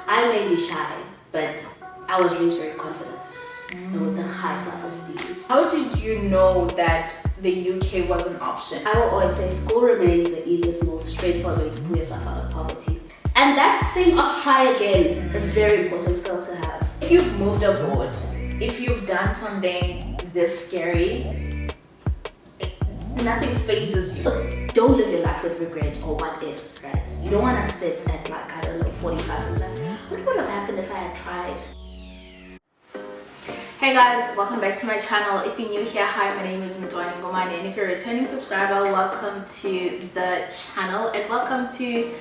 I may be shy, but I was raised very confident and with a high self-esteem. How did you know that the UK was an option? I will always say school remains the easiest, most straightforward way to pull yourself out of poverty. And that thing of try again, a very important skill to have. If you've moved abroad, if you've done something this scary, nothing phases you. Don't live your life with regret or what ifs, right? You don't want to sit at like, I don't know, 45 and like, what would have happened if I had tried? Hey guys, welcome back to my channel. If you're new here, hi, my name is Ntwaniengomane, and if you're a returning subscriber, welcome to the channel and welcome to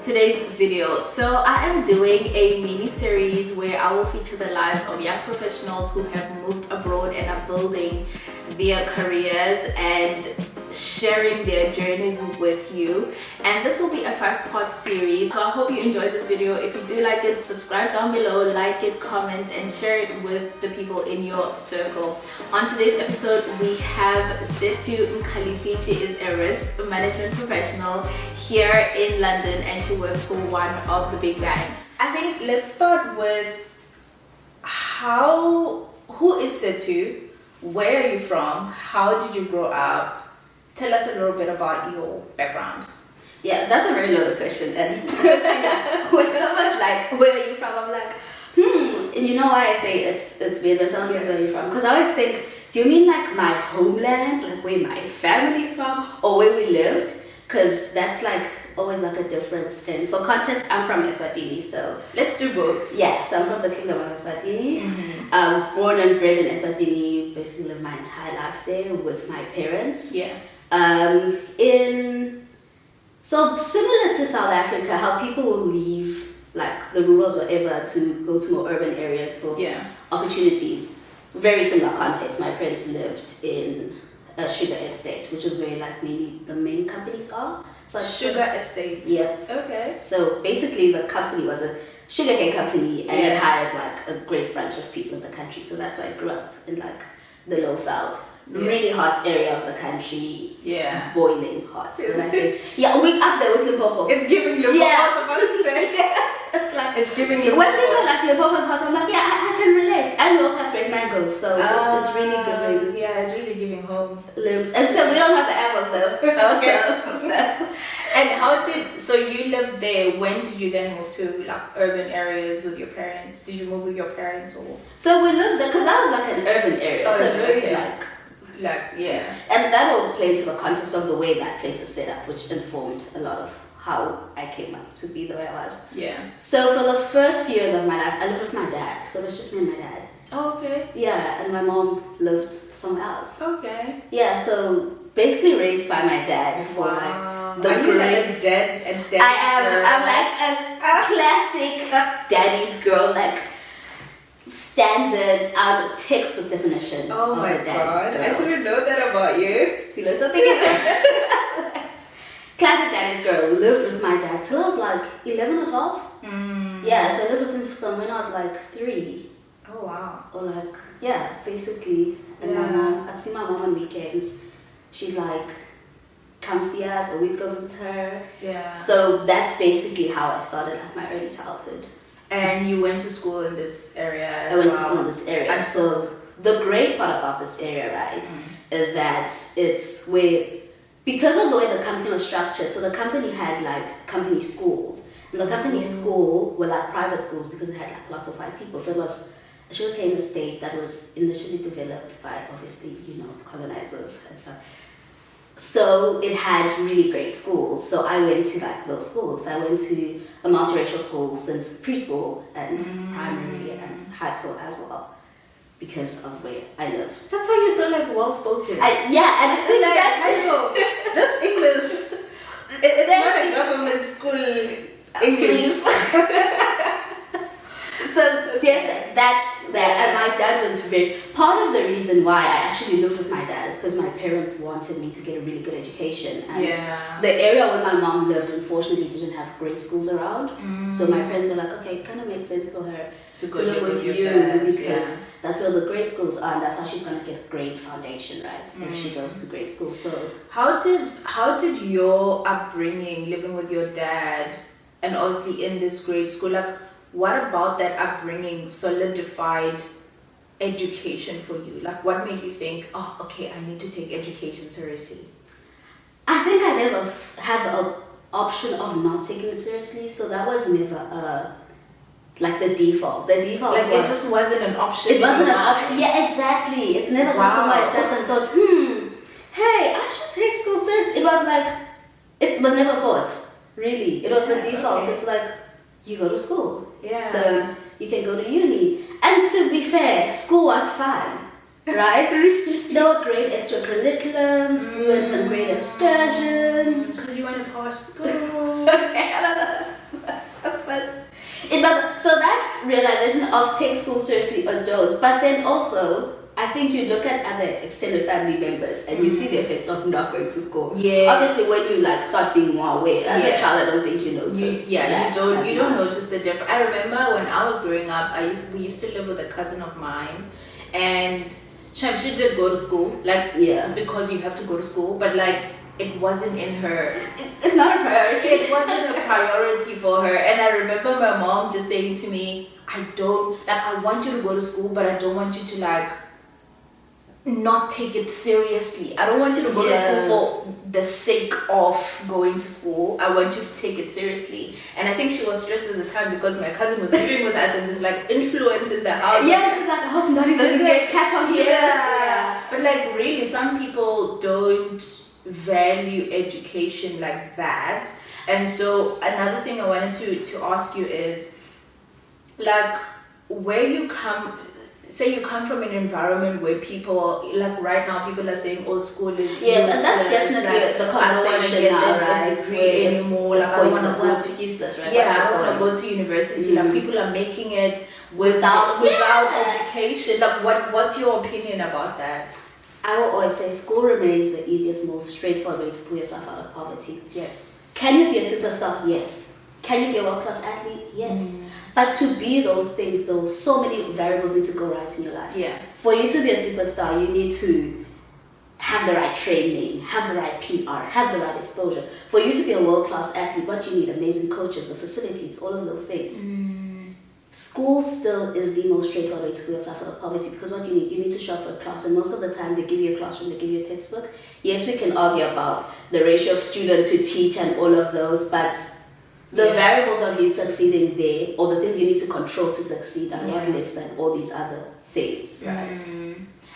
today's video. So I am doing a mini series where I will feature the lives of young professionals who have moved abroad and are building their careers and sharing their journeys with you. And this will be a 5-part series, so I hope you enjoyed this video. If you do like it, subscribe down below, like it, comment, and share it with the people in your circle. On today's episode, we have Sethu Mkhalipi. She is a risk management professional here in London and she works for one of the big banks. I think let's start with who is Sethu? Where are you from? How did you grow up? Tell us a little bit about your background. Yeah, that's a very loaded question. And when someone's like, where are you from? I'm like, And you know why I say it's weird when someone says, where are you from? Because I always think, do you mean like my homeland? Like where my family's from? Or where we lived? Because that's like always like a difference. And for context, I'm from Eswatini, so let's do both. Yeah, so I'm from the Kingdom of Eswatini. Born and bred in Eswatini, basically lived my entire life there with my parents. Yeah. So similar to South Africa, how people will leave like the rurals or whatever to go to more urban areas for opportunities. Very similar context. My parents lived in a sugar estate, which is where like mainly the main companies are. So sugar estate. Yeah. Okay. So basically the company was a sugarcane company and it hires like a great bunch of people in the country. So that's why I grew up in like the Lowveld. Really hot area of the country. Yeah. Boiling hot. When I say, we up there with Limpopo. It's giving Limpopo. I was about to say. It's like it's giving Limpopo. When people are like Limpopo's hot, I'm like, I can relate. And we also have great mangoes, so it's really giving. Yeah, it's really giving home. Limbs. And so we don't have the apples though. And so you lived there. When did you then move to like urban areas with your parents? Did you move with your parents or? So we lived there because that was like an urban area. Oh, it's very yeah. And that will play into the context of the way that place is set up, which informed a lot of how I came up to be the way I was. Yeah. So for the first few years of my life, I lived with my dad. So it was just me and my dad. Oh, okay. Yeah, and my mom lived somewhere else. Okay. Yeah, so basically raised by my dad. Wow. Like Are you like a dad I am. I'm like a classic daddy's girl, like standard textbook definition. Oh my god, I didn't know that about you. You learned something. Classic daddy's girl. Lived with my dad till I was like 11 or 12. Yeah, so I lived with him from when I was like 3. Oh wow. Or like, basically. And my mom, I'd see my mom on weekends. She'd like come see us or we'd go visit her. Yeah. So that's basically how I started like my early childhood. And you went to school in this area as well? I went to school in this area. So the great part about this area, right, is that it's where, because of the way the company was structured, so the company had like company schools. And the company school were like private schools because it had like lots of white people. So it was a sugarcane estate that was initially developed by obviously, colonizers and stuff. So it had really great schools. So I went to like those schools. I went to a multiracial school since preschool and primary and high school as well because of where I lived. That's why you're so like well spoken. And I think I know this English. It's not a government school English. So that's that. And my dad was part of the reason why I actually lived with my dad is because my parents wanted me to get a really good education. And the area where my mom lived, unfortunately, didn't have great schools around. So my parents were like, okay, it kind of makes sense for her to live with you because that's where the great schools are and that's how she's going to get a great foundation, right? If she goes to great school. So how did your upbringing, living with your dad and obviously in this grade school, like what about that upbringing solidified education for you? Like, what made you think, oh, okay, I need to take education seriously? I think I never had the option of not taking it seriously, so that was never like the default. The default like was, it just wasn't an option. It wasn't an option. Yeah, exactly. It's never something where I sat and thought, hey, I should take school seriously. It was like, it was never thought. Really, it was the default. Okay. It's like you go to school, so you can go to uni. And to be fair, school was fun, right? There were great extracurriculums. We went on great excursions because you went to posh school. But so that realization of take school seriously or don't, but then also I think you look at other extended family members and you see the effects of not going to school. Yes. Obviously, when you like start being more aware as a child, I don't think you notice. You don't notice the difference. I remember when I was growing up, we used to live with a cousin of mine, and she did go to school, because you have to go to school, but it wasn't in her. It's not a priority. It wasn't a priority for her. And I remember my mom just saying to me, I want you to go to school, but I don't want you to not take it seriously. I don't want you to go to school for the sake of going to school. I want you to take it seriously. And I think she was stressed at the time because my cousin was living with us and there's influence in the house. Yeah, she's like, I hope Ntwanie doesn't catch on to this. Yeah. But really, some people don't value education like that. And so another thing I wanted to ask you is, where you come, say you come from an environment where people, right now, people are saying, oh, school is yes, useless. And that's definitely the conversation now, right? A degree anymore. I don't want to go to useless, right? Yeah, I don't want to go to university. People are making it without education. What's your opinion about that? I will always say school remains the easiest, most straightforward way to pull yourself out of poverty. Yes. Can you be a superstar? Yes. Can you be a world-class athlete? Yes. But to be those things, though, so many variables need to go right in your life. Yeah. For you to be a superstar, you need to have the right training, have the right PR, have the right exposure. For you to be a world-class athlete, what you need, amazing coaches, the facilities, all of those things. School still is the most straightforward way to pull yourself out of poverty, because what you need to show up for a class, and most of the time they give you a classroom, they give you a textbook. Yes, we can argue about the ratio of student to teach and all of those, but the variables of you succeeding there, or the things you need to control to succeed, are not less than all these other things, right?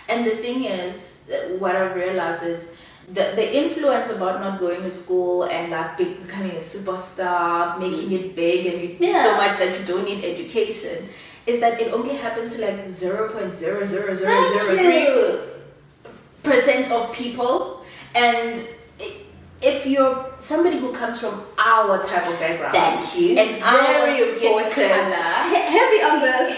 And the thing is, what I've realized is the influence about not going to school and becoming a superstar, making it big and so much that you don't need education, is that it only happens to 0.00003% of people. And if you're somebody who comes from our type of background, thank you, and very important, heavy on this,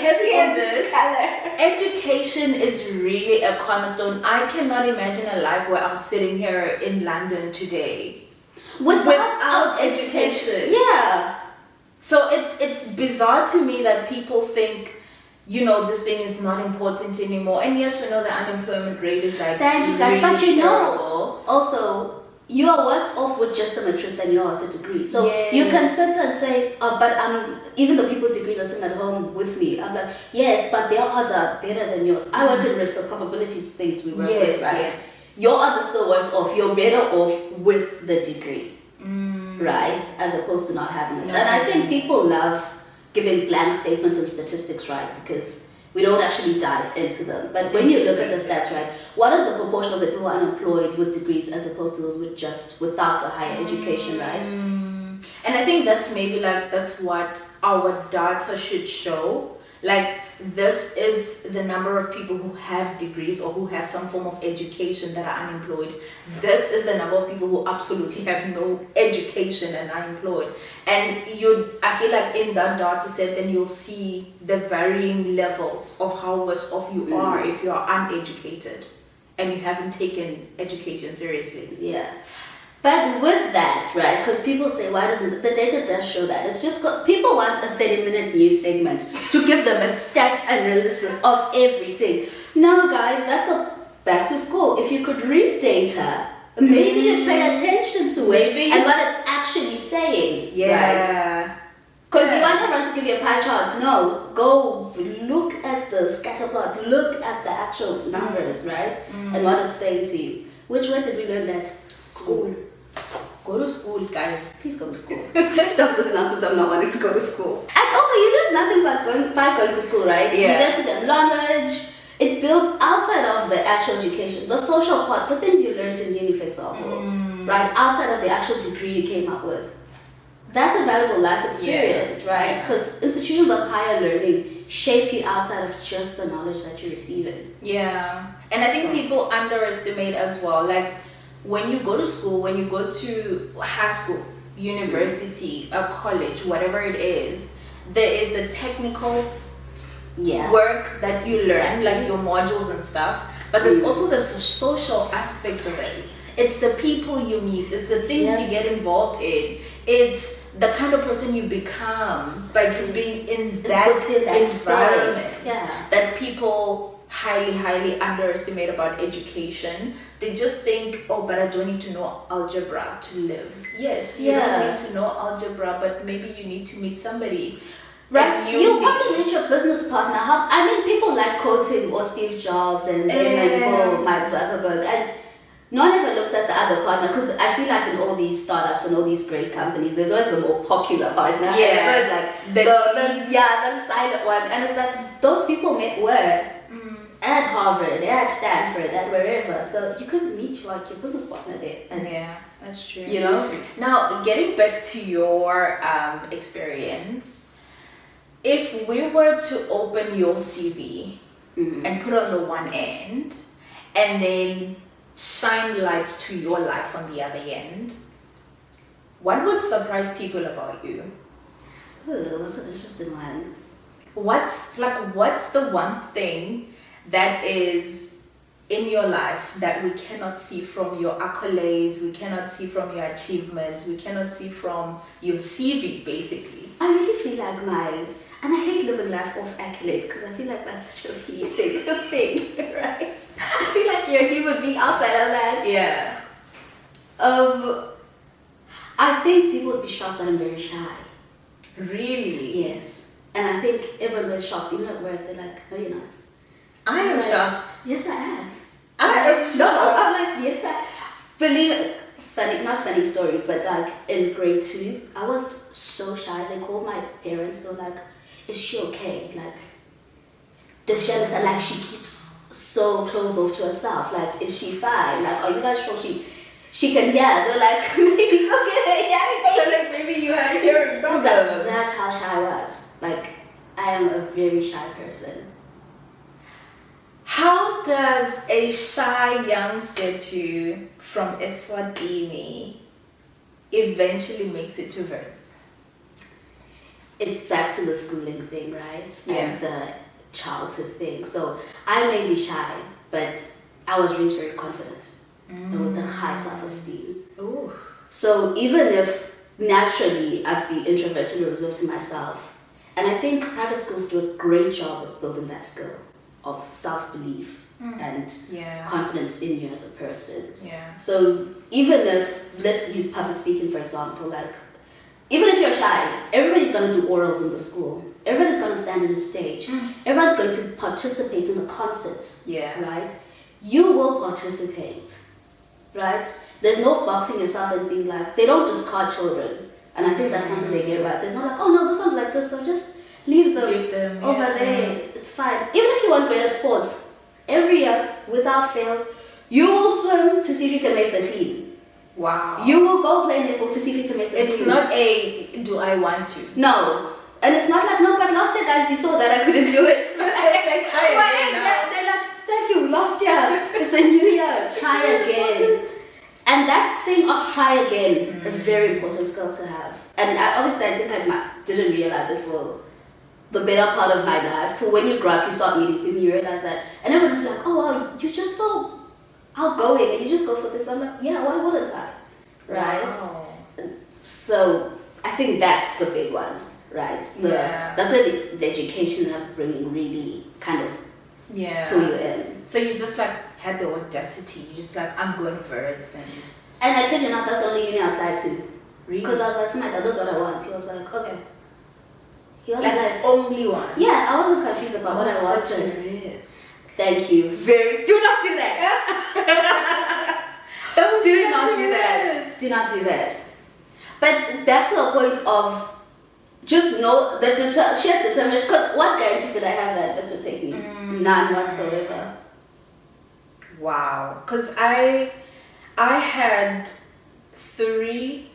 color. Education is really a cornerstone. I cannot imagine a life where I'm sitting here in London today without education. Yeah. So it's bizarre to me that people think, this thing is not important anymore. And yes, we know the unemployment rate is thank you guys, really but you terrible. know, also, you are worse off with just a matric than you are with a degree. So you can sit and say, but even though people with degrees are sitting at home with me, I'm like, yes, but their odds are better than yours. I work in risk, so probabilities things we work with, right? Yes. Your odds are still worse off. You're better off with the degree, right? As opposed to not having it. And I think people love giving blank statements and statistics, right? Because we don't actually dive into them. But when you look at the stats, right, what is the proportion of the people unemployed with degrees as opposed to those without a higher education, right? And I think that's maybe that's what our data should show. This is the number of people who have degrees or who have some form of education that are unemployed. This is the number of people who absolutely have no education and are employed. And I feel in that data set, then you'll see the varying levels of how worse off you are if you are uneducated and you haven't taken education seriously. Yeah. But with that, right, because people say, why doesn't the data does show that? It's just people want a 30-minute news segment to give them a stats analysis of everything. No, guys, that's not back to school. If you could read data, maybe you'd pay attention to it and what it's actually saying. Yeah. Right? Because you want everyone to give you a pie chart. No, go look at the scatter plot, look at the actual numbers, right? And what it's saying to you. Which way did we learn that? School. Go to school, guys. Please go to school. Stop this nonsense of not wanting to go to school. And also, you lose nothing by going to school, right? Yeah. You get to get knowledge. It builds outside of the actual education, the social part, the things you learned in uni, for example, right? Outside of the actual degree you came up with. That's a valuable life experience, right? Because institutions of higher learning shape you outside of just the knowledge that you're receiving. Yeah. And I think people underestimate as well, like, when you go to school, when you go to high school, university, a college, whatever it is, there is the technical work that you learn, like your modules and stuff, but there's also the social aspect of it. It's the people you meet, it's the things you get involved in, it's the kind of person you become by just being in that environment that people highly underestimate about education. They just think, oh, but I don't need to know algebra to live. Yes, you don't need to know algebra, but maybe you need to meet somebody. Right, you'll probably meet your business partner. I mean, people like quoting or Steve Jobs and Mike Zuckerberg, and no one ever looks at the other partner, because I feel like in all these startups and all these great companies, there's always the more popular partner. Yeah, there's always like the silent one, and it's like those people were at Harvard, at Stanford, at wherever. So you could meet your business partner there. And, that's true. You know. Now, getting back to your experience, if we were to open your CV and put on the one end, and then shine light to your life on the other end, what would surprise people about you? Ooh, that's an interesting one. What's the one thing that is in your life that we cannot see from your accolades, we cannot see from your achievements, we cannot see from your CV, basically? I really feel like and I hate living life off accolades, because I feel like that's such a fleeting thing, right? I feel like you're a human being outside of that. Yeah. I think people would be shocked that I'm very shy. Really? Yes. And I think everyone's always shocked, even at work. They're like, no, you're not. I am shocked. Yes, I am. I am shocked. No, I'm like, yes, I believe it. Not funny story, but like in grade 2, I was so shy. They called my parents. They were like, is she okay? Like, does she understand? Like, she keeps so closed off to herself. Like, is she fine? Like, are you guys sure she can hear? They're like, maybe like, maybe you have hearing problems. That's how shy I was. Like, I am a very shy person. How does a shy young Sethu from Eswatini eventually makes it to Verts? It's back to the schooling thing, right? Yeah. And the childhood thing. So I may be shy, but I was raised very confident and with a high self-esteem. Ooh. So even if naturally I'd be introverted and reserved to myself, and I think private schools do a great job of building that skill of self-belief and confidence in you as a person. Yeah. So even if, let's use public speaking for example, like even if you're shy, everybody's going to do orals in the school. Everybody's going to stand on the stage. Everyone's going to participate in the concerts. Yeah. Right? You will participate. Right? There's no boxing yourself and being like, they don't discard children. And I think that's something they get right. There's not like, oh no, this one's like this, so just leave them over there. It's fine. Even if you want great at sports, every year, without fail, you will swim to see if you can make the team. Wow. You will go play netball to see if you can make the team. It's not a, do I want to? No. And it's not like, no, but last year, guys, you saw that I couldn't do it. Like, try again now. They're like, thank you, last year. It's a new year. Try again. And that thing of try again, a very important skill to have. And I think I didn't realize it for the better part of my life. So when you grow up, you start meeting people, you realize that. And everyone will be like, oh, wow, you're just so outgoing and you just go for things. I'm like, yeah, why wouldn't I? Right? Wow. So I think that's the big one, right? That's where the education and upbringing really kind of pull you in. So you just like had the audacity. You just like, I'm going for it. And I kid you not, that's the only uni I applied to. Really? Because I was like to my dad, that's what I want. He was like, okay. He wasn't like the only one. yeah, I wasn't confused about what I wanted. Such a risk. Thank you. Do not do that. Do not do that. Do not do that. But back to the point of just know that sheer determination. Because what guarantee did I have that it would take me? None whatsoever. Wow. Because I had three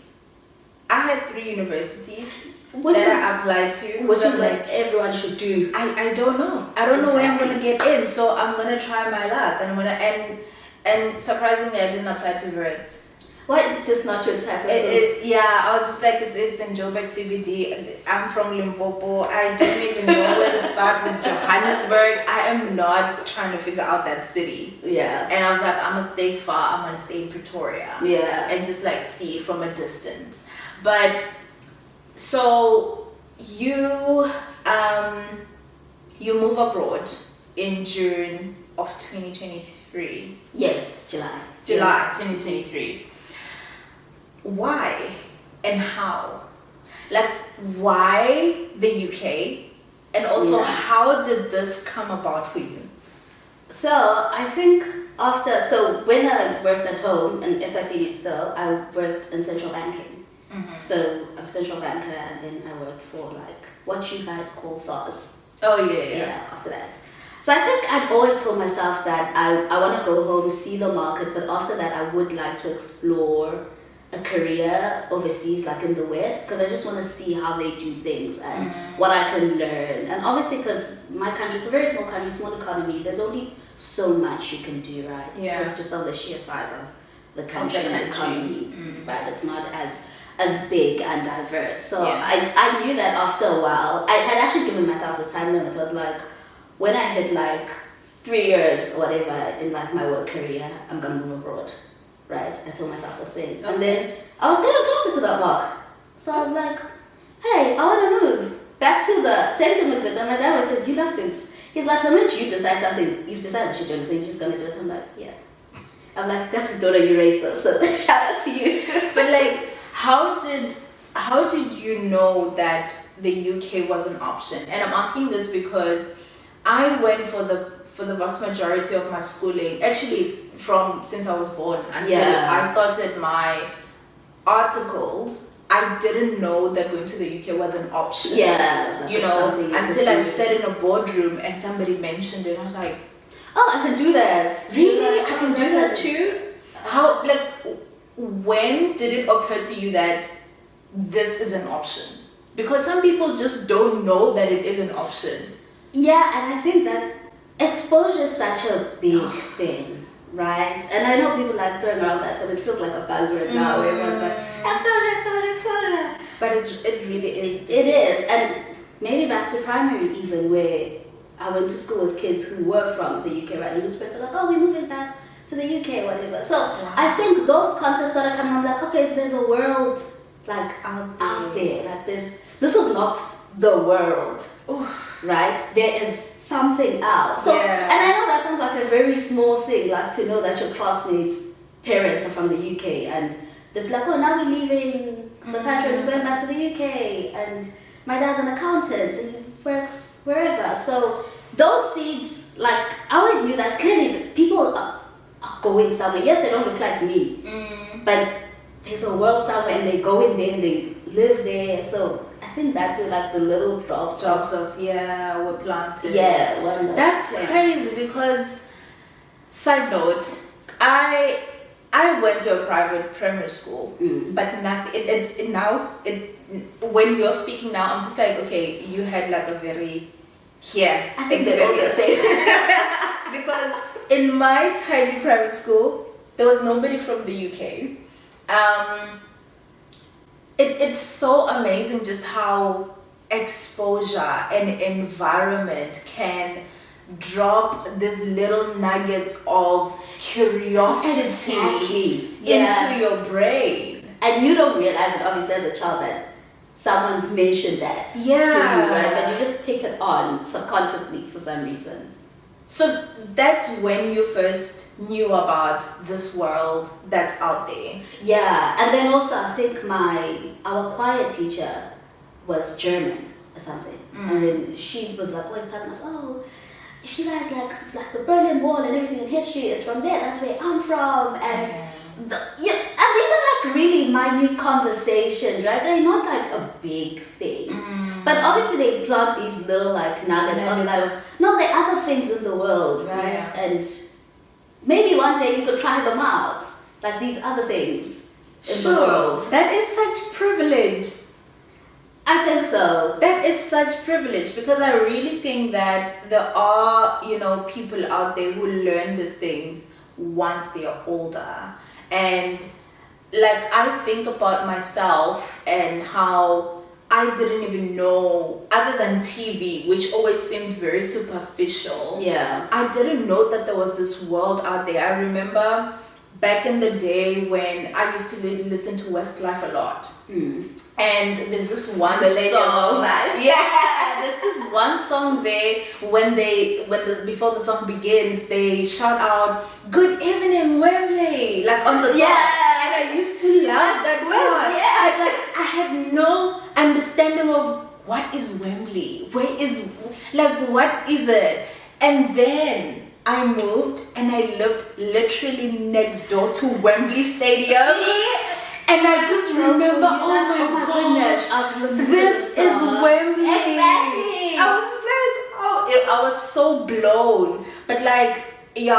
universities that I applied to. Which is like everyone should do. I don't know. I don't know where I'm gonna get in, so I'm gonna try my luck, and I'm gonna and surprisingly I didn't apply to Reds. Why? Just not your type of Yeah, I was just like, it's in Joburg CBD. I'm from Limpopo. I don't even know where to start with Johannesburg. I am not trying to figure out that city. Yeah. And I was like, I'm gonna stay far. I'm gonna stay in Pretoria. Yeah. And just like see from a distance. But so you move abroad in June of 2023. Yes, July. July 2023. Why and how? Like, why the UK? And also, how did this come about for you? So, I think when I worked at home in SIT still, I worked in central banking. Mm-hmm. So, I'm a central banker and then I worked for like what you guys call SARS. Oh, yeah. After that. So, I think I'd always told myself that I want to go home, see the market, but after that, I would like to explore a career overseas, like in the West, because I just want to see how they do things and what I can learn. And obviously, because my country, it's a very small country, small economy, there's only so much you can do, right? Yeah. Because just of the sheer size of the country and the economy, right? It's not as big and diverse. So I knew that after a while, I had actually given myself this time limit. I was like, when I hit like 3 years or whatever in like my work career, I'm gonna move abroad. Right, I told myself the same. And then I was getting closer to that mark. So I was like, hey, I want to move back to the same thing with it. And my dad always says, you love things. He's like, the minute you decide something, you've decided that you're doing it, so you're just going to do it. I'm like, yeah. I'm like, that's the daughter you raised though, so shout out to you. But like, how did you know that the UK was an option? And I'm asking this because I went for the vast majority of my schooling, actually from since I was born until I started my articles, I didn't know that going to the UK was an option. Yeah. You know, until I sat in a boardroom and somebody mentioned it. I was like, oh, I can do that. Really? I can do that too? How, like, when did it occur to you that this is an option? Because some people just don't know that it is an option. Yeah, and I think that exposure is such a big thing, right? And I know people like throwing around that term. It feels like a buzzword now. Everyone's like, exposure. But it really is. It is. And maybe back to primary even, where I went to school with kids who were from the UK, right? And who were like, oh, we're moving back to the UK, whatever. So I think those concepts started coming. I'm like, okay, there's a world like out there. Like this is not the world. Right? There is something else. So, and I know that sounds like a very small thing, like to know that your classmates' parents are from the UK and they're like, oh, now we're leaving the country and we're going back to the UK, and my dad's an accountant and he works wherever. So those seeds, like, I always knew that clearly people are going somewhere. Yes, they don't look like me, but there's a world somewhere and they go in there and they live there. So I think that's where like the little drops of were planted. Yeah, that's crazy because, side note, I went to a private primary school, but nothing. When you're speaking now, I'm just like, okay, you had like a very I think they're all the same. Because in my tiny private school, there was nobody from the UK. It's so amazing just how exposure and environment can drop these little nuggets of curiosity into your brain. And you don't realize it, obviously, as a child, that someone's mentioned that to you, right? But you just take it on subconsciously for some reason. So that's when you first knew about this world that's out there. Yeah, and then also I think our choir teacher was German or something. And then she was like always telling us, oh, if you guys like the Berlin Wall and everything in history, it's from there. That's where I'm from. And and these are like really minute conversations, right? They're not like a big thing. But obviously they plant these little like nuggets of like, no, there are other things in the world, right? Yeah. And maybe one day you could try them out, like these other things in the world. That is such privilege. I think so. That is such privilege, because I really think that there are, people out there who learn these things once they are older. And like, I think about myself and how I didn't even know, other than TV, which always seemed very superficial. Yeah. I didn't know that there was this world out there. I remember back in the day when I used to listen to Westlife a lot. And there's this one song. Yeah, there's this one song there before the song begins, they shout out, "Good evening, Wembley," like on the song. Yeah. And I used to love that part. I had no understanding of what is Wembley, what is it? And then I moved and I lived literally next door to Wembley Stadium. And I just remember, oh my goodness, this is Wembley. Exactly. I was like, I was so blown. But like, yeah,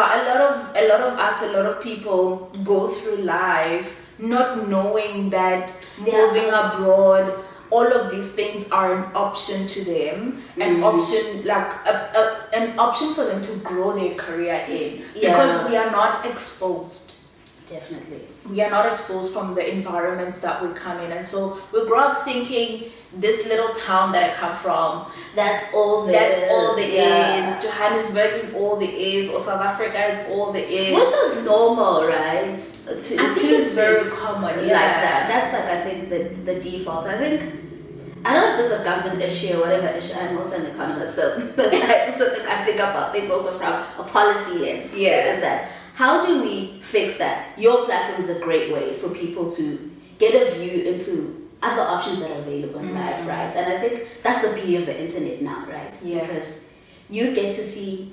a lot of people go through life not knowing that moving abroad, all of these things are an option to them, an option an option for them to grow their career in, because we are not exposed. Definitely. We are not exposed from the environments that we come in, and so we grow up thinking this little town that I come from, that's all there is. Johannesburg is all there is, or South Africa is all there is. Which was normal, right? I think it's very common. Like that. That's like, I think the default. I don't know if there's a government issue or whatever issue. I'm also an economist, so I think about things also from a policy lens. Yeah. Is that, how do we fix that? Your platform is a great way for people to get a view into other options that are available in life, right? And I think that's the beauty of the internet now, right? Yeah. Because you can see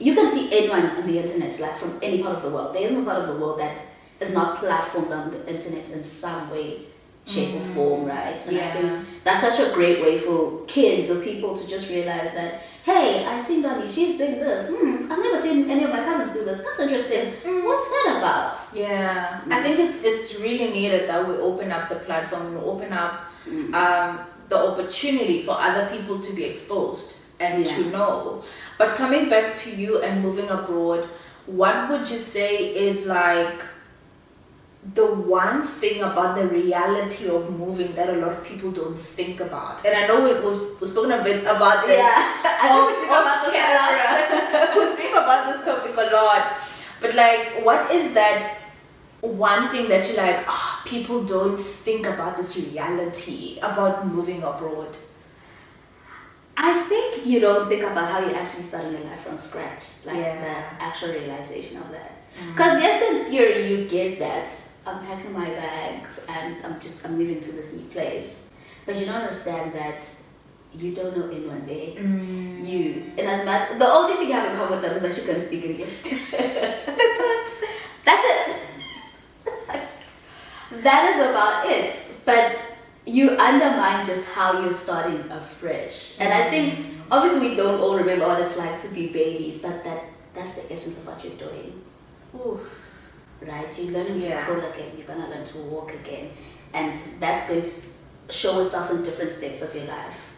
anyone on the internet, like from any part of the world. There isn't a part of the world that is not platformed on the internet in some way, shape or form, right? And I think that's such a great way for kids or people to just realize that, hey, I see Ntwanie, she's doing this. I've never seen any of my cousins do this. That's interesting. What's that about? Yeah, I think it's really needed that we open up the platform and open up the opportunity for other people to be exposed and to know. But coming back to you and moving abroad, what would you say is like the one thing about the reality of moving that a lot of people don't think about? And I know we've spoken a bit about this. I think we speak about this a lot. We speak about this topic a lot. But like, what is that one thing that you like, people don't think about this reality about moving abroad? I think you don't think about how you're actually starting your life from scratch, like the actual realization of that. Because yes, in theory you get that. I'm packing my bags and I'm moving to this new place, but you don't understand that you don't know anyone there. And as much, the only thing you have in common with them is that you can speak English. That's it. That is about it. But you undermine just how you're starting afresh. And I think obviously we don't all remember what it's like to be babies, but that's the essence of what you're doing. Ooh. Right? You're learning to crawl again, you're gonna learn to walk again. And that's going to show itself in different steps of your life.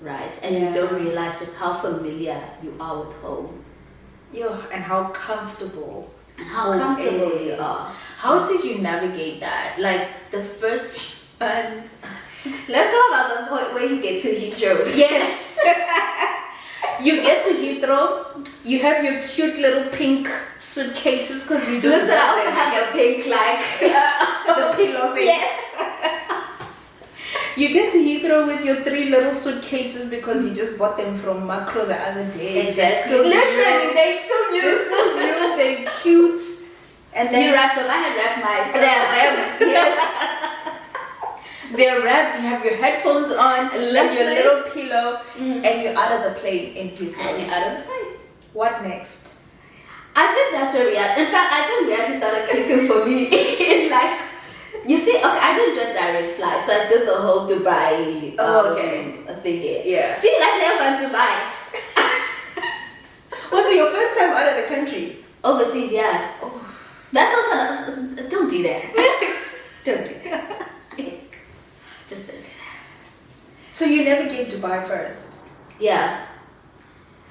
Right? And you don't realize just how familiar you are with home. And how comfortable. And how comfortable you are. How did you navigate that? Like the first few months. Let's talk about the point where you get to Heathrow. Yes. You get to Heathrow, you have your cute little pink suitcases because you just... Listen, I also have your pink, like, the pillow thing. Yes. You get to Heathrow with your 3 little suitcases because you just bought them from Macro the other day. Exactly. Literally, they still new, they're cute. And then you wrapped them. I had wrapped mine. They're wrapped, yes. They're wrapped, you have your headphones on, and your Listen. little pillow, and you're out of the plane in Heathrow. And you're out of the plane. What next? I think that's where reality. In fact, I think reality started clicking for me in like. You see, okay, I didn't do a direct flight, so I did the whole Dubai thing here. Yeah. See, I never went to Dubai. Was it your first time out of the country? Overseas, yeah. Oh. That's also don't do that. Don't do that. Just don't do that. So you navigate Dubai first? Yeah.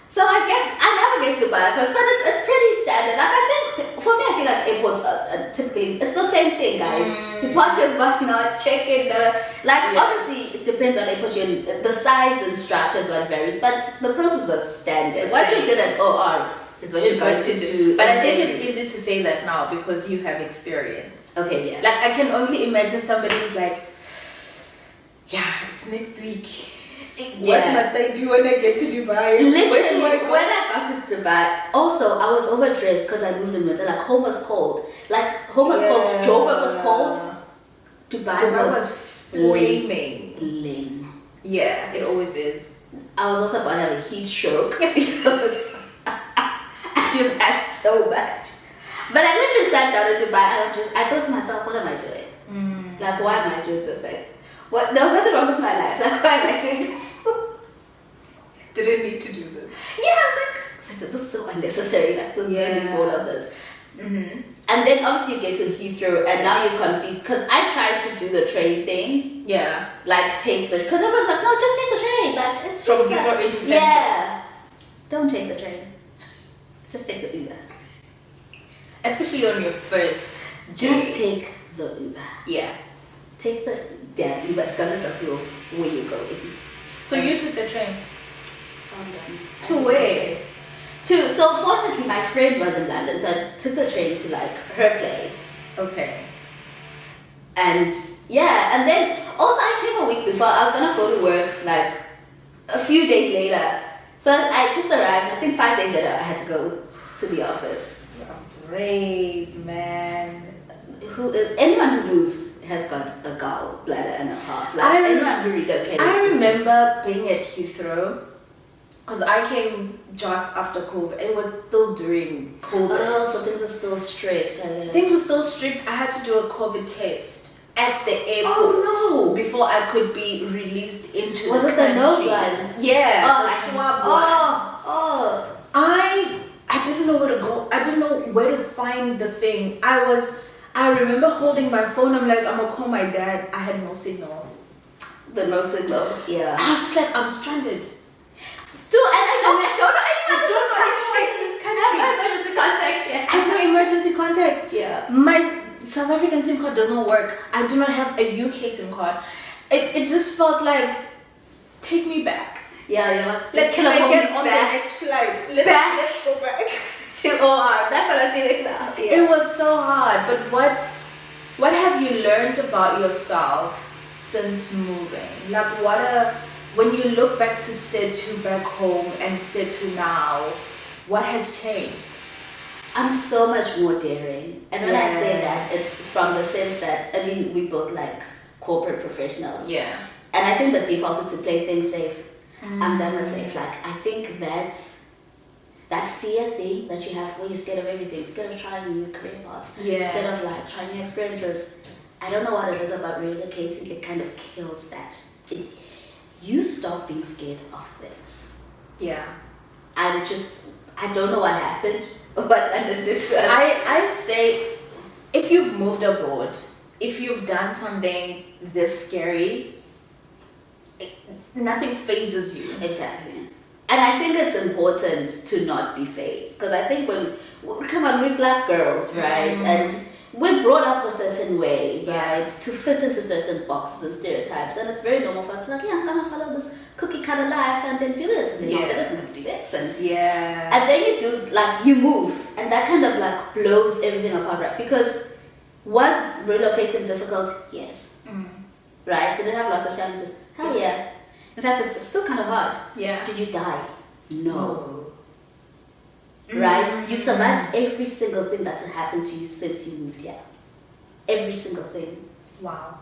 So I navigate Dubai first, but it's pretty standard. Like I think for me, I feel like airports are typically it's the same thing, guys. Departures, whatnot, check-in. Obviously it depends on airport you're in. The size and structures what varies, but the process is standard. What you did at OR is what you're going to do. But I think it's easy to say that now because you have experience. Okay, yeah. Like I can only imagine somebody who's like, yeah, it's next week. What must I do when I get to Dubai? Literally, when I got to Dubai, also I was overdressed because I moved in winter. Like home was cold. Cold. Joburg was cold. Dubai was flaming. Lame. Yeah, it always is. I was also about to have a heat stroke because I just had so much. But I literally sat down in Dubai and I thought to myself, what am I doing? Like, why am I doing this thing? What? There was nothing wrong with my life. Like, why am I doing this? Didn't need to do this. Yeah, I was like, this is so unnecessary. Like, there's no need for all of this. Mm-hmm. And then obviously you get to Heathrow and now you're confused because I tried to do the train thing. Yeah. Like, because everyone's like, no, just take the train. Like, it's from Heathrow into Central. Yeah. Don't take the train. Just take the Uber. Especially on your first Just take the Uber. Yeah. Take the damn Uber. It's gonna drop you off where you're going. So you took the train? To where? So fortunately my friend was in London, so I took the train to like her place. Okay. And yeah, and then also I came a week before. I was gonna go to work like a few days later. So I just arrived. I think 5 days later I had to go to the office. You're brave, man. Anyone who moves has got a gallbladder and a half. Like anyone who relocates. I remember being at Heathrow because I came just after COVID. It was still during COVID. Oh, so things are still strict. Things were still strict. I had to do a COVID test at the airport. Oh no! Before I could be released into Was the it country. the nose one? Yeah, Oh, the swab one. Oh. I didn't know where to go. I didn't know where to find the thing. I remember holding my phone. I'm like, I'm gonna call my dad. I had no signal. The no signal. Yeah. I was just like, I'm stranded. Dude, and I don't know anyone in this country. I have no emergency contact yet. I have no emergency contact. Yeah. My South African SIM card does not work. I do not have a UK SIM card. It just felt like, take me back. Yeah, yeah. Let's get on the next flight. Let's go back to OR. That's what I'm doing now. Yeah. It was so hard. But what have you learned about yourself since moving? Like when you look back to Sethu back home and Sethu now, what has changed? I'm so much more daring. And when I say that, it's from the sense that, I mean, we both like corporate professionals. Yeah. And I think the default is to play things safe. I'm done with safe. Like, I think that fear thing that you have where you're scared of everything, scared of trying new career paths, scared of like trying new experiences. I don't know what it is about relocating. It kind of kills that. You stop being scared of things. Yeah. I don't know what happened, what London did to us. I say, if you've moved abroad, if you've done something this scary, nothing phases you. Exactly. And I think it's important to not be phased. Because I think we're black girls, right? And we're brought up a certain way, right? To fit into certain boxes and stereotypes. And it's very normal for us to like, I'm going to follow this cookie cutter life and then do this. And then after this, I'm going to do this. And then you do, like, you move. And that kind of like blows everything apart, right? Because was relocating difficult? Yes. Right? Did it have lots of challenges? Hell yeah. In fact, it's still kind of hard. Yeah. Did you die? No. Right? You survived every single thing that's happened to you since you moved here. Every single thing. Wow.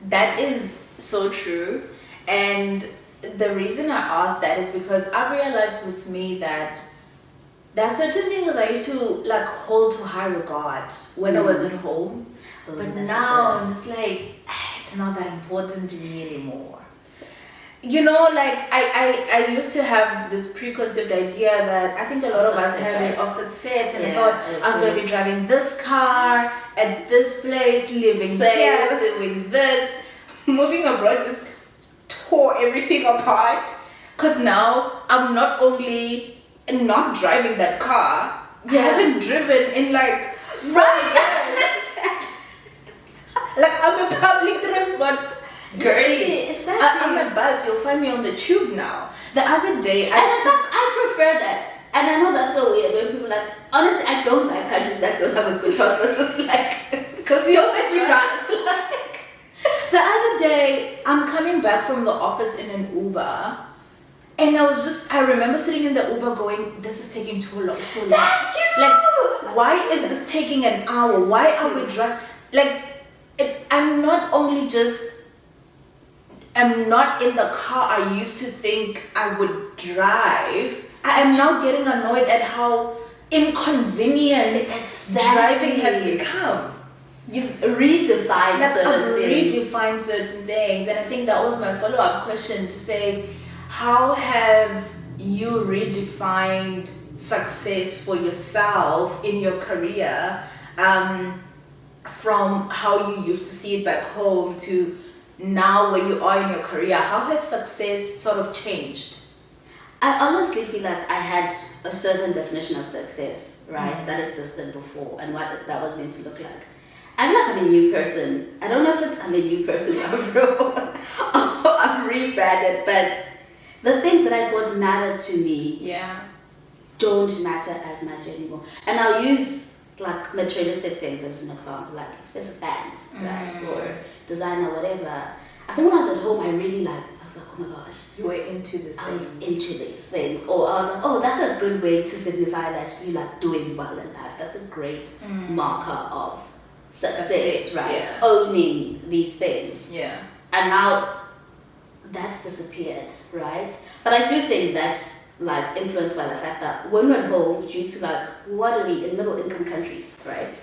That is so true. And the reason I asked that is because I realized with me that there are certain things I used to like hold to high regard when I was at home. But now I'm just like, it's not that important to me anymore. You know, like I used to have this preconceived idea that I think a lot of us have it of success, and I thought I was going to be driving this car at this place, living here, doing this. Moving abroad just tore everything apart, because now I'm not only not driving that car, I haven't driven in like 4 years. Like I'm a public transport girly. Exactly. I'm a bus. You'll find me on the tube now. The other day, I prefer that. And I know that's so weird when people like, honestly, I don't like countries that don't have a good transport system, like, because you don't let me drive. Like, the other day, I'm coming back from the office in an Uber, and I remember sitting in the Uber going, this is taking so long. Thank you! Like, why is this taking an hour? Why are we driving? Like, I'm not in the car I used to think I would drive. I am now getting annoyed at how inconvenient driving has become. You've redefined certain things. And I think that was my follow-up question, to say, how have you redefined success for yourself in your career, from how you used to see it back home to now where you are in your career? How has success sort of changed? I honestly feel like I had a certain definition of success, right, that existed before, and what that was meant to look like. I feel like I'm a new person. I don't know if it's I'm a new person or I'm rebranded, but the things that I thought mattered to me don't matter as much anymore. And I'll use like materialistic things as an example, like expensive bags, right, or designer, whatever. I think when I was at home, I was like, oh my gosh. You were into this. I was into these things. Or I was like, oh, that's a good way to signify that you like doing well in life. That's a great marker of success, right? Yeah. Owning these things. Yeah. And now that's disappeared, right? But I do think that's like influenced by the fact that when we're at home, due to like, what are we in middle income countries, right?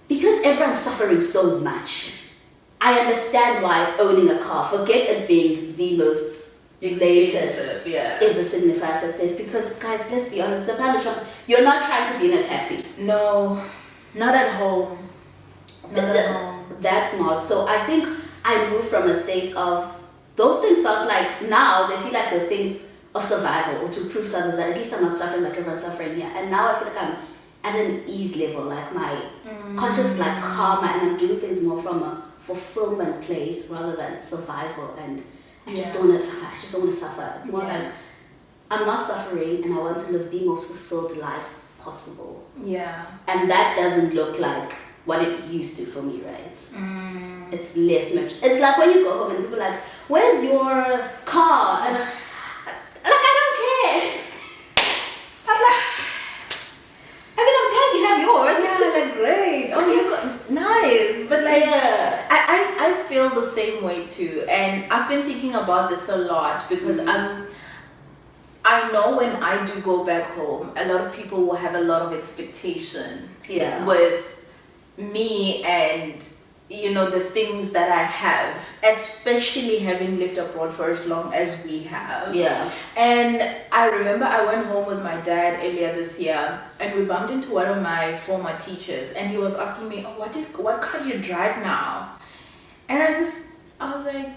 Because everyone's suffering so much, I understand why owning a car, forget it being the most latest, is a signifier success. Because guys, let's be honest, the public transport, you're not trying to be in a taxi. No, not at home. That's not. So I think I moved from a state of, those things felt like, now they feel like the things of survival, or to prove to others that at least I'm not suffering like everyone's suffering here. And now I feel like I'm at an ease level, like my conscious like calmer, and I'm doing things more from a fulfillment place rather than survival. And I just don't want to suffer. I just don't want to suffer. It's more like I'm not suffering, and I want to live the most fulfilled life possible. Yeah. And that doesn't look like what it used to for me, right? It's less much. It's like when you go home and people are like, where's your car? And I don't care. I'm like, I mean, I'm glad you have yours. Yeah, like great. Oh, you got nice. But like, I feel the same way too. And I've been thinking about this a lot, because I know when I do go back home, a lot of people will have a lot of expectation with me and, you know, the things that I have, especially having lived abroad for as long as we have. Yeah. And I remember I went home with my dad earlier this year, and we bumped into one of my former teachers, and he was asking me, oh, what car do you drive now? And I was like,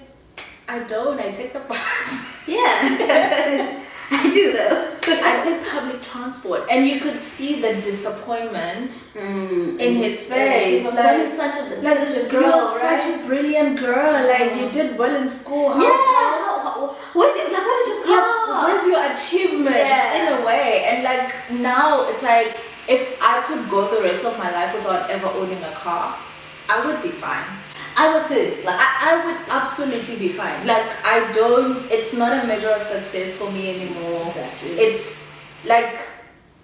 I don't, I take the bus. Yeah. I do though. I take public transport, and you could see the disappointment in his face. Like, you're such an intelligent girl, right? Such a brilliant girl. Like, you did well in school. Where's your achievements in a way? And like now, it's like, if I could go the rest of my life without ever owning a car, I would be fine. I would too. Like, I would absolutely be fine. Like, it's not a measure of success for me anymore. Exactly. It's like,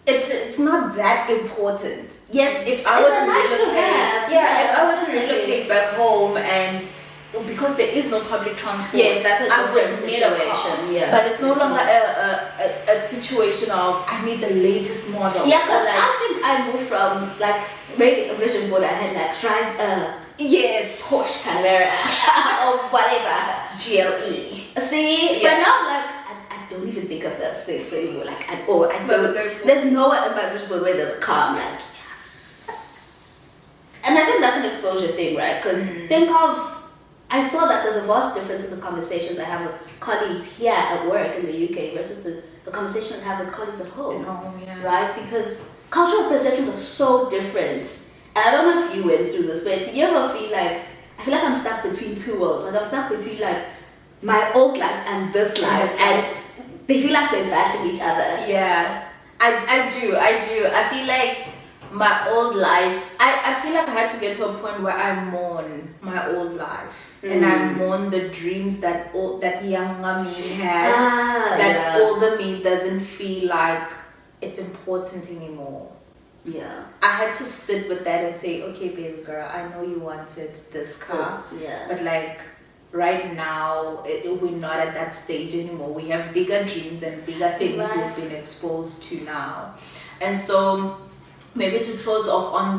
it's not that important. Yes, if I were to relocate, if I were to relocate back home and because there is no public transport. Yes, that's a I would different need a car. situation. Yeah, But it's no longer a situation of I need the latest model. Yeah, because like, I think I moved from like maybe a vision board I had like drive a yes, Porsche Panamera or whatever. GLE. See, but now like I don't even think of those things anymore. Like at all. I don't. There's nowhere in my vision board where there's a car. I'm like yes. And I think that's an exposure thing, right? Because think of. I saw that there's a vast difference in the conversations I have with colleagues here at work in the UK versus the conversation I have with colleagues at home. Right? Because cultural perceptions are so different. And I don't know if you went through this, but do you ever feel like, I feel like I'm stuck between two worlds. Like I'm stuck between like my old life and this life. And they feel like they're battling each other. Yeah, I do. I feel like my old life, I feel like I had to get to a point where I mourn my old life. And I mourn the dreams that younger me had. That older me doesn't feel like it's important anymore. Yeah. I had to sit with that and say, okay, baby girl, I know you wanted this car. But like right now, we're not at that stage anymore. We have bigger dreams and bigger things we've been exposed to now. And so maybe to close off on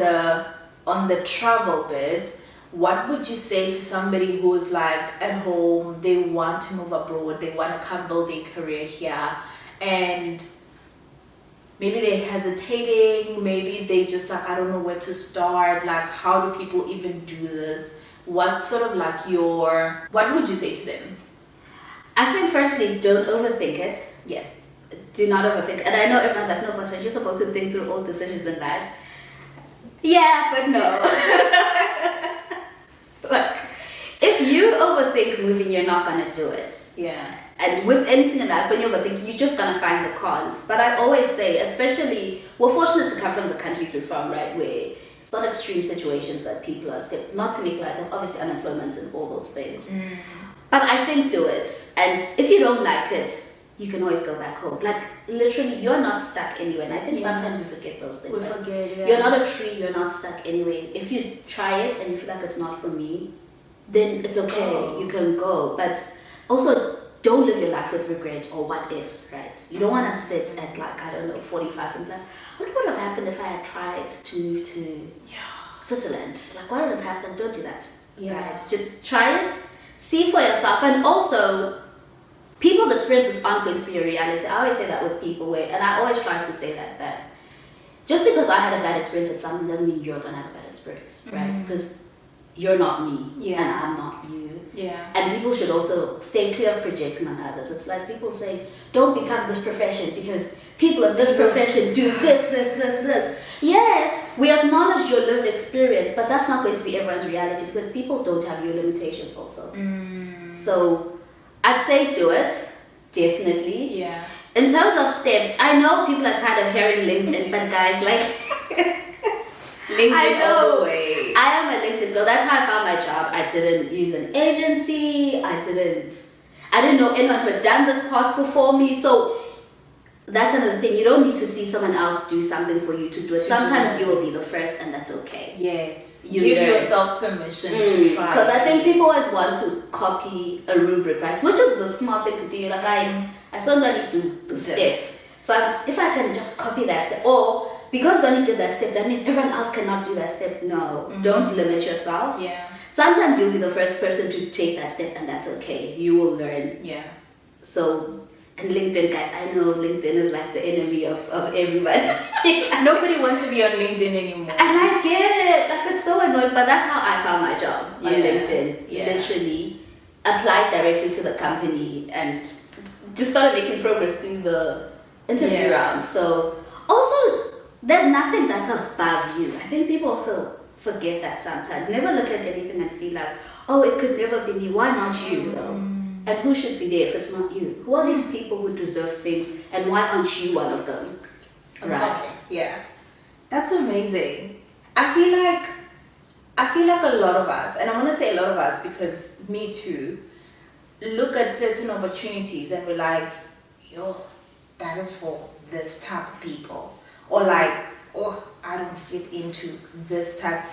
the travel bit, what would you say to somebody who is like at home, they want to move abroad, they want to come build a career here, and maybe they're hesitating, maybe they just like, I don't know where to start, like how do people even do this? What sort of like what would you say to them? I think firstly, don't overthink it. Yeah. Do not overthink. And I know everyone's like, no, but you're supposed to think through all decisions in life. Yeah, but no. Like, if you overthink moving, you're not gonna do it. Yeah. And with anything in life, when you overthink, you're just gonna find the cons. But I always say, especially, we're fortunate to come from the country we're from, right, where it's not extreme situations that people are scared, not to make light of, obviously unemployment and all those things. But I think do it. And if you don't like it, you can always go back home. Like, literally, you're not stuck anywhere. And I think sometimes we forget those things. We forget, yeah. You're not a tree, you're not stuck anywhere. If you try it and you feel like it's not for me, then it's okay, you can go. But also, don't live your life with regret or what ifs, right? You don't want to sit at like, I don't know, 45 and be like, what would have happened if I had tried to move to Switzerland? Like, what would have happened? Don't do that. Right? Just try it, see for yourself. And also, people's experiences aren't going to be your reality. I always say that with people, and I always try to say that just because I had a bad experience with something doesn't mean you're going to have a bad experience, right? Because you're not me, and I'm not you. Yeah. And people should also stay clear of projecting on others. It's like people say, don't become this profession because people in this profession do this. Yes, we acknowledge your lived experience, but that's not going to be everyone's reality because people don't have your limitations also. So I'd say do it, definitely. Yeah. In terms of steps, I know people are tired of hearing LinkedIn, but guys, like... LinkedIn all the way. I am a LinkedIn girl. That's how I found my job. I didn't use an agency. I didn't know anyone who had done this path before me. So that's another thing. You don't need to see someone else do something for you to do it. Sometimes you will be the first, and that's okay. Yes. Give yourself permission to try. Because I think people always want to copy a rubric, right? Which is the smart thing to do. Like I saw Ntwanie do the step. So if I can just copy that step, or because Ntwanie did that step, that means everyone else cannot do that step. No, don't limit yourself. Yeah. Sometimes you'll be the first person to take that step, and that's okay. You will learn. Yeah. So, and LinkedIn, guys, I know LinkedIn is like the enemy of everybody. Nobody wants to be on LinkedIn anymore. And I get it. Like, it's so annoying, but that's how I found my job on LinkedIn. Literally applied directly to the company and just started making progress through the interview round. So, also, there's nothing that's above you. I think people also forget that sometimes. Never look at anything and feel like, oh, it could never be me. Why not you? And who should be there if it's not you? Who are these people who deserve things, and why aren't you one of them? Right? Yeah, that's amazing. I feel like a lot of us, and I want to say a lot of us because me too, look at certain opportunities and we're like, yo, that is for this type of people. Or like, oh, I don't fit into this type.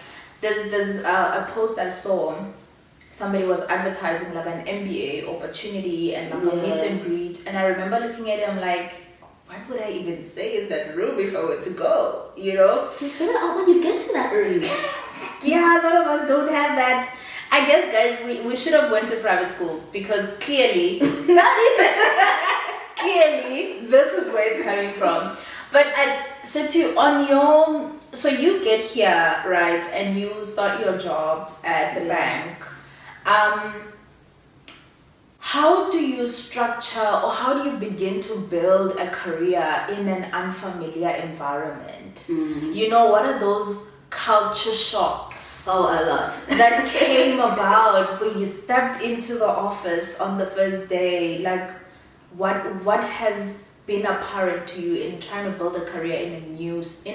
There's a post I saw somebody was advertising like an MBA opportunity and like a meet and greet, and I remember looking at him like, what would I even say in that room if I were to go? You know? You figure out when you get to that room. Yeah, a lot of us don't have that. I guess, guys, we should have went to private schools because clearly, not even clearly, this is where it's coming from. But Sethu, so you get here, right, and you start your job at the bank. How do you structure or how do you begin to build a career in an unfamiliar environment? You know, what are those culture shocks? Oh, a lot. That came about when you stepped into the office on the first day? Like, what has been apparent to you in trying to build a career in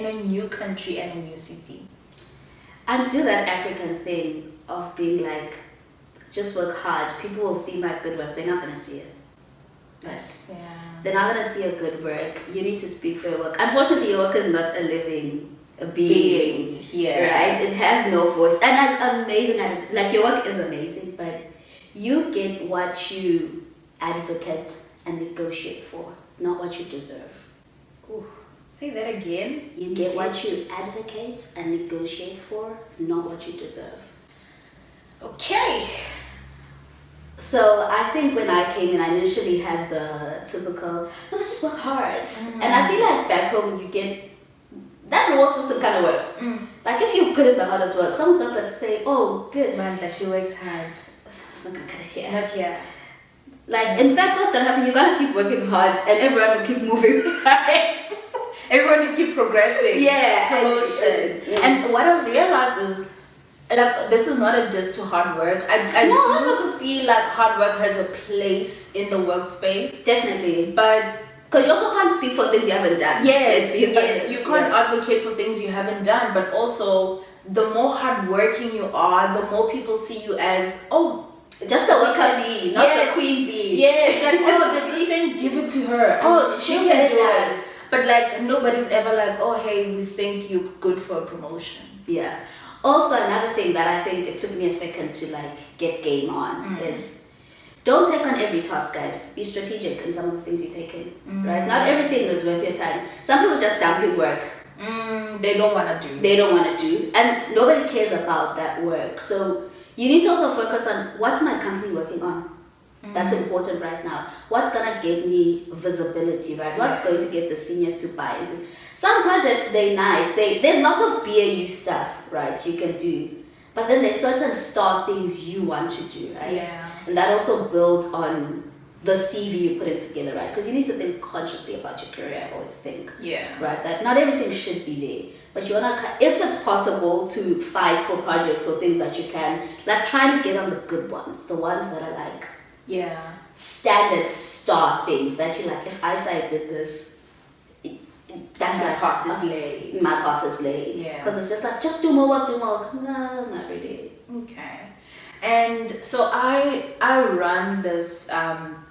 a new country and a new city? And do that African thing of being like, just work hard. People will see my good work. They're not gonna see it. Like, they're not gonna see a good work. You need to speak for your work. Unfortunately, your work is not a living being. Yeah. Right? It has no voice. And as amazing as like your work is amazing, but you get what you advocate and negotiate for, not what you deserve. Ooh. Say that again. You get what you advocate and negotiate for, not what you deserve. Okay. So I think when I came in, I initially had the typical, no, just work hard. And I feel like back home you get, that reward system kind of works. Like if you put in the hardest work, someone's not going to say, oh, good. Man, like she works hard. It's not going to hear. Not here. Like, in fact, what's going to happen, you're going to keep working hard and everyone will keep moving. Everyone will keep progressing. Yeah. Promotion. And what I've realized is, like, this is not a diss to hard work. I do feel like hard work has a place in the workspace. Definitely. But because you also can't speak for things you haven't done. Yes, you can't advocate for things you haven't done. But also, the more hardworking you are, the more people see you as, just the worker bee, not the queen bee. Yes, like, there's this thing, give it to her. She can do it. But like, nobody's ever like, hey, we think you're good for a promotion. Yeah. Also, another thing that I think it took me a second to like get game on is don't take on every task, guys. Be strategic in some of the things you take in, right? Not everything is worth your time. Some people just dumping work. They don't want to do. They don't want to do. And nobody cares about that work. So you need to also focus on what's my company working on. That's important right now. What's going to get me visibility, right? What's going to get the seniors to buy into? Some projects, they're nice. There's lots of BAU stuff, right, you can do. But then there's certain star things you want to do, right? Yeah. And that also builds on the CV you put in together, right? Because you need to think consciously about your career, I always think. Yeah. Right? That not everything should be there. But you want to, if it's possible to fight for projects or things that you can, like try to get on the good ones, the ones that are like standard star things that you're like, if eyesight did this, that's my like path is laid. My path is laid. Yeah. Because it's just like, just do more work. No, not really. Okay. And so I run this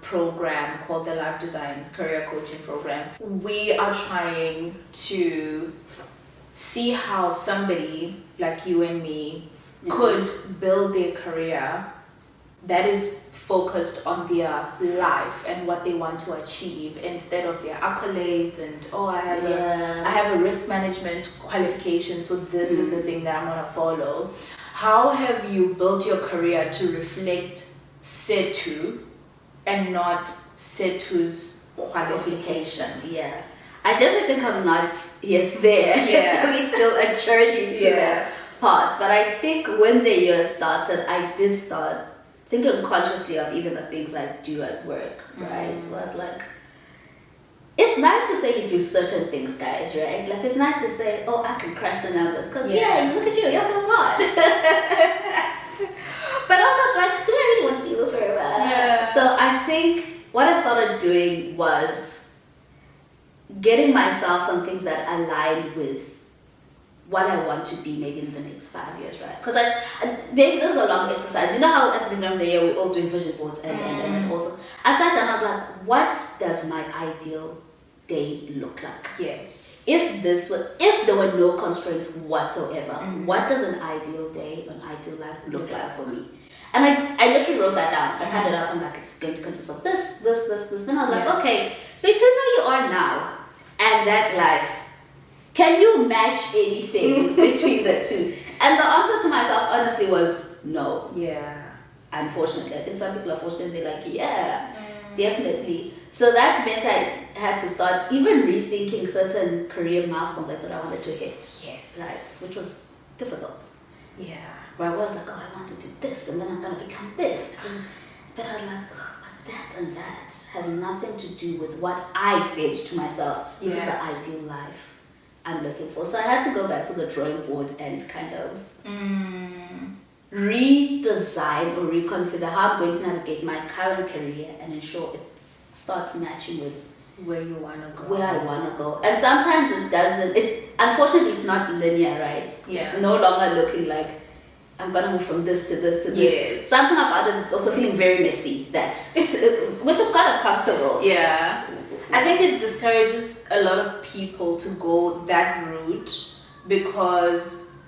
program called the Life Design Career Coaching Program. We are trying to see how somebody like you and me could build their career that is focused on their life and what they want to achieve instead of their accolades and I have a risk management qualification, so this is the thing that I'm gonna follow. How have you built your career to reflect Sethu and not Sethu's qualification? Yeah. I definitely think I'm not yet there. It's going to be still a journey to that path. But I think when the year started, I did start thinking consciously of even the things I do at work, right? So I was like, it's nice to say you do certain things, guys, right? Like, it's nice to say, I can crash the numbers. Because, look at you, you're so smart. But also, like, do I really want to do this very well? Yeah. So I think what I started doing was getting myself on things that align with what I want to be maybe in the next 5 years, right? Because maybe this is a long exercise. You know how at the beginning of the year we're all doing vision boards and also I sat down and I was like, what does my ideal day look like? Yes. If there were no constraints whatsoever, what does an ideal day, an ideal life look like for me? And I literally wrote that down. I planned it out. I'm like, it's going to consist of this. Then I was like, okay, between where you are now and that life, can you match anything between the two? And the answer to myself, honestly, was no. Yeah. Unfortunately. I think some people are fortunate. They're like, yeah, definitely. So that meant I had to start even rethinking certain career milestones I thought I wanted to hit. Yes. Right. Which was difficult. Yeah. Where I was like, oh, I want to do this, and then I'm going to become this. But I was like, oh, but that and that has nothing to do with what I said to myself. This is the ideal life I'm looking for. So I had to go back to the drawing board and kind of redesign or reconfigure how I'm going to navigate my current career and ensure it starts matching with where you want to go. Where I want to go. And sometimes it doesn't. Unfortunately, it's not linear, right? Yeah. No longer looking like I'm gonna move from this to this to this. Yes. Something about it is also feeling very messy. That, which is quite uncomfortable. Yeah. I think it discourages a lot of people to go that route because,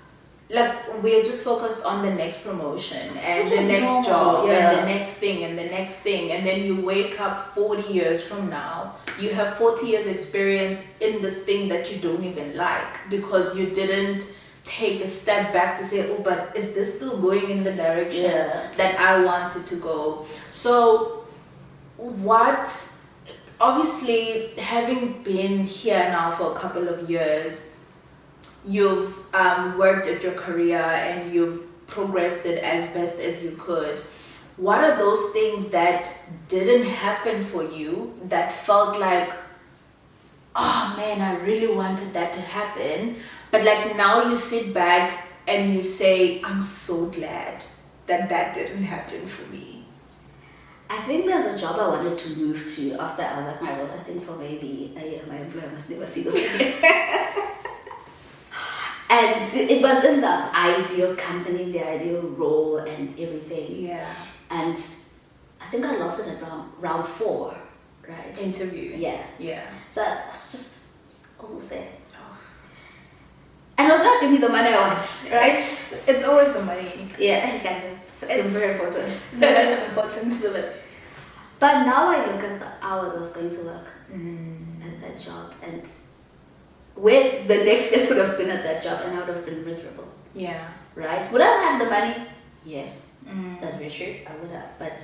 like, we're just focused on the next promotion and the next job and the next thing and the next thing, and then you wake up 40 years from now, you have 40 years experience in this thing that you don't even like because you didn't take a step back to say, oh, but is this still going in the direction that I wanted to go? So obviously, having been here now for a couple of years, you've worked at your career and you've progressed it as best as you could. What are those things that didn't happen for you that felt like, oh man, I really wanted that to happen, but like now you sit back and you say, I'm so glad that didn't happen for me? I think there's a job I wanted to move to after I was at my role. I think for maybe a year. My employer must never see this again. And it was in the ideal company, the ideal role and everything. Yeah. And I think I lost it at round 4, right? Interview. Yeah. Yeah. So I was just almost there. And it was going to give me the money I want, right? It's always the money. Yeah, guys, it's very important. Money is important to live. But now I look at the hours I was going to work at that job and where the next step would have been at that job, and I would have been miserable. Yeah. Right? Would I have had the money? Yes. That's very true. I would have. But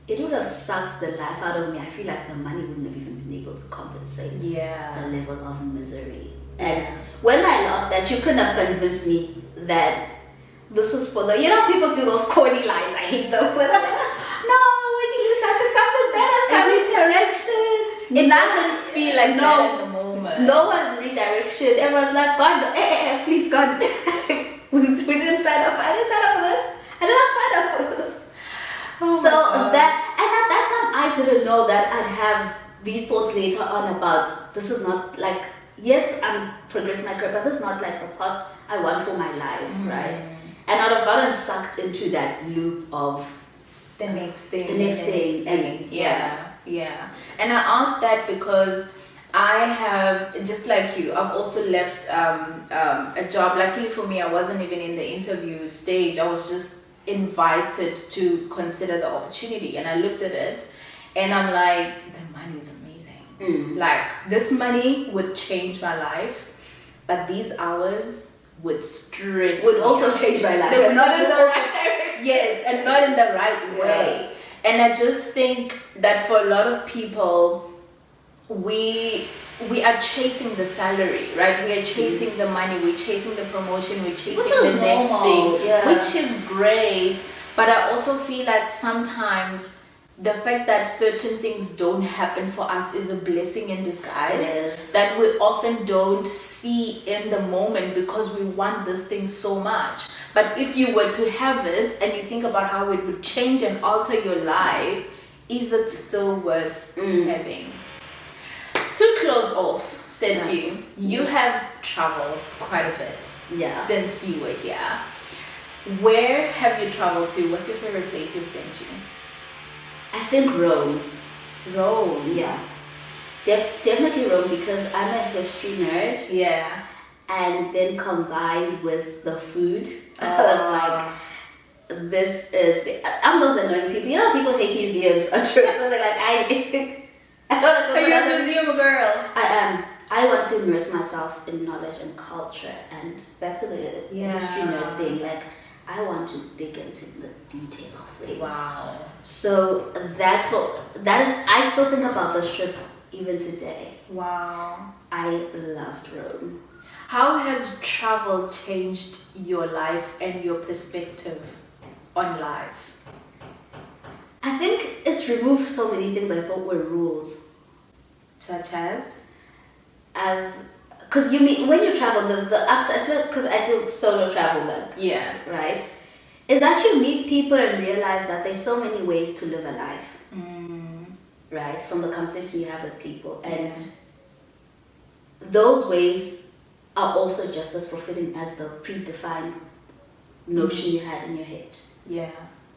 it would have sucked the life out of me. I feel like the money wouldn't have even been able to compensate the level of misery. And when I lost that, you couldn't have convinced me that this is for the, people do those corny lines. I hate them. But I'm like, no, when you do something better is coming. Direction. It doesn't feel like that at the moment. No one's redirection. Everyone's like, God, please, God. we didn't sign up. I didn't sign up for this. I did not sign up for this. And at that time, I didn't know that I'd have these thoughts later on about this is not like, yes, I'm progressing my career, but this is not like the path I want for my life, right? And I'd have gotten sucked into that loop of the next thing. Yeah. And I asked that because I have, just like you, I've also left a job. Luckily for me, I wasn't even in the interview stage. I was just invited to consider the opportunity, and I looked at it and I'm like, the money is amazing. Like, this money would change my life, but these hours would stress would also change my life. They were not in the right direction. Yes, and not in the right way. And I just think that for a lot of people, we are chasing the salary, right? We are chasing the money, we're chasing the promotion, we're chasing the next thing, which is great. But I also feel like sometimes the fact that certain things don't happen for us is a blessing in disguise that we often don't see in the moment because we want this thing so much. But if you were to have it and you think about how it would change and alter your life, is it still worth having? To close off, Sethu, you have traveled quite a bit since you were here. Where have you traveled to? What's your favorite place you've been to? I think Rome. Rome? Yeah. Definitely Rome, because I'm a history nerd. Yeah. And then combined with the food, I was like, this is, I'm those annoying people. You know, people hate museums on trips, so they're like, I don't want to go to Are you another a museum girl? I am. I want to immerse myself in knowledge and culture, and back to the history nerd thing. Like, I want to dig into the detail of things. Wow. So that is. I still think about this trip even today. Wow. I loved Rome. How has travel changed your life and your perspective on life? I think it's removed so many things I thought were rules. Such as? Because you mean when you travel, the upside, because I do solo travel then. Yeah. Right? Is that you meet people and realize that there's so many ways to live a life. Right? From the conversation you have with people. And those ways are also just as fulfilling as the predefined notion you had in your head. Yeah.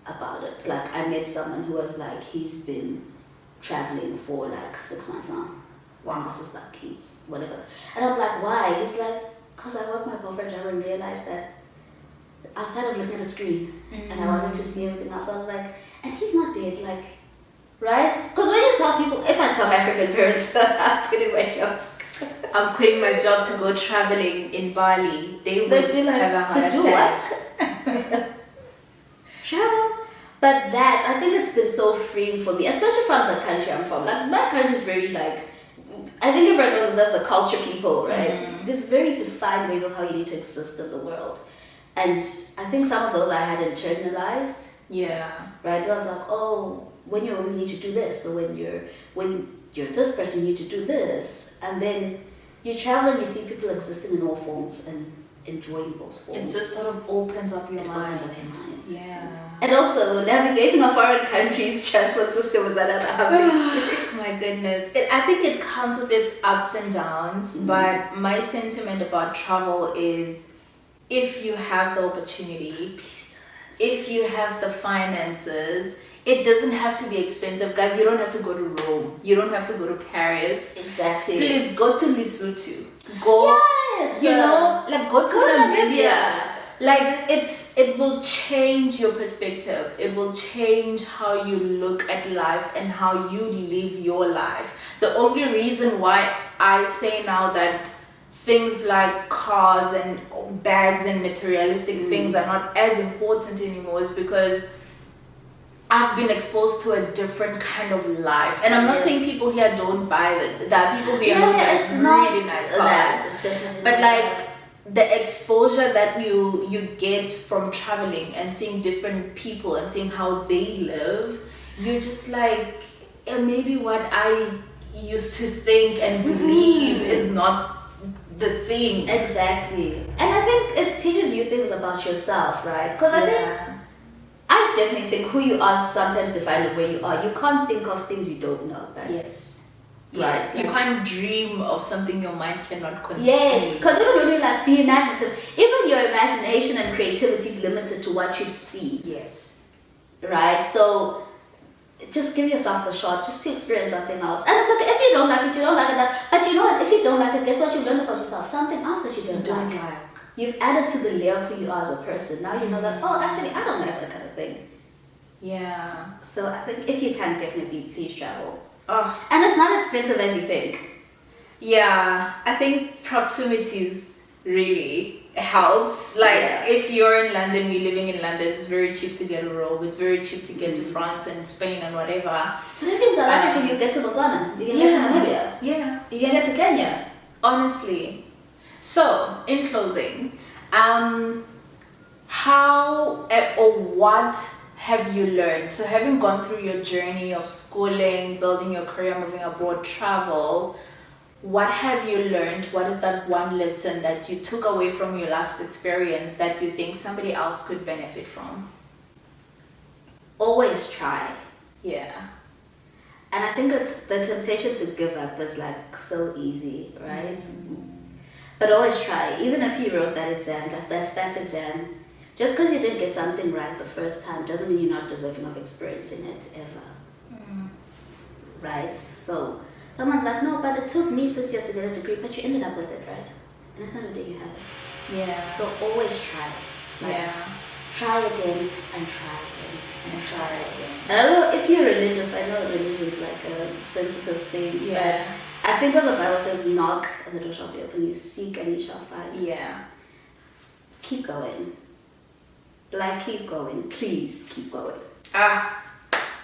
About it. Like, I met someone who was like, he's been traveling for like 6 months now. Wow. This is like, he's whatever. And I'm like, why? He's like, because I want my boyfriend to and realized that I was tired of looking at the screen and I wanted to see everything else. I was like, and he's not dead, like, right? Because when you tell people, if I tell African parents I'm quitting my job, I'm quitting my job to go traveling in Bali, they would be like, have a heart to do attack. what? Travel. But that, I think it's been so freeing for me, especially from the country I'm from. Like, my country is very like, I think everyone knows us as the culture people, right? There's very defined ways of how you need to exist in the world. And I think some of those I had internalized. Yeah. Right? It was like, oh, when you're a woman, you need to do this. So when you're this person, you need to do this. And then you travel and you see people existing in all forms and enjoying those forms. It just sort of opens up your mind. Opens up your mind. Yeah. And also, navigating a foreign country's transport system is another habit. My goodness. I think it comes with its ups and downs, but my sentiment about travel is if you have the opportunity, if you have the finances, it doesn't have to be expensive. Guys, you don't have to go to Rome. You don't have to go to Paris. Exactly. Please go to Lesotho. Go. Yes. You know, like go to Namibia. Like it will change your perspective. It will change how you look at life and how you live your life. The only reason why I say now that things like cars and bags and materialistic things are not as important anymore is because I've been exposed to a different kind of life. And I'm not saying people here don't buy that. There are people here who have really nice cars. But like the exposure that you get from traveling and seeing different people and seeing how they live, you're just like, maybe what I used to think and believe is not the thing. Exactly. And I think it teaches you things about yourself, right? Because I definitely think who you are sometimes defines where you are. You can't think of things you don't know, guys. Yes. Right. Yes. You can't dream of something your mind cannot conceive. Yes, because even when you like be imaginative, even your imagination and creativity is limited to what you see. Yes. Right? So just give yourself the shot, just to experience something else. And it's okay if you don't like it, you don't like it. But you know what? If you don't like it, guess what you've learned about yourself? Something else that you don't like. You've added to the layer of who you are as a person. Now you know that, oh, actually, I don't like that kind of thing. Yeah. So I think if you can, definitely please travel. Oh. And it's not expensive as you think. Yeah, I think proximities really helps. Like if you're in London, you're living in London, it's very cheap to get to Rome, it's very cheap to get to France and Spain and whatever. But if in South Africa, you get to Botswana, you can get to Namibia, you can get to Kenya. Honestly. So, in closing, how or what have you learned? So having gone through your journey of schooling, building your career, moving abroad, travel, what have you learned? What is that one lesson that you took away from your life's experience that you think somebody else could benefit from? Always try. Yeah. And I think it's the temptation to give up is like so easy, right? But always try. Even if you wrote that exam, like that stats exam, just because you didn't get something right the first time doesn't mean you're not deserving of experiencing it ever. Right? So someone's like, no, but it took me 6 years to get a degree, but you ended up with it, right? And at the end of the day, you have it. Yeah. So always try. Yeah. try again and try again and try again. And I don't know if you're religious, I know religion is like a sensitive thing, Yeah. but I think when the Bible says knock and the door shall be open, you seek and you shall find. Yeah. Keep going. Like, keep going. Please keep going.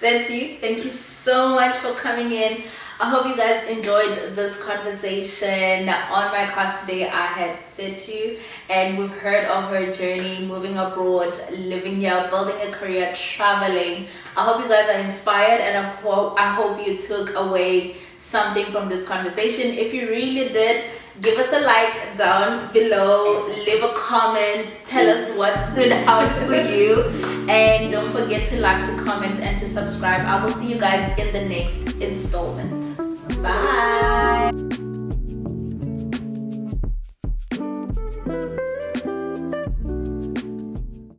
Sethu, thank you so much for coming in. I hope you guys enjoyed this conversation. On my cast today, I had Sethu, and we've heard of her journey, moving abroad, living here, building a career, traveling. I hope you guys are inspired, and I hope you took away something from this conversation. If you really did, give us a like down below, leave a comment, tell us what stood out for you, and don't forget to like, to comment, and to subscribe. I will see you guys in the next installment. Bye.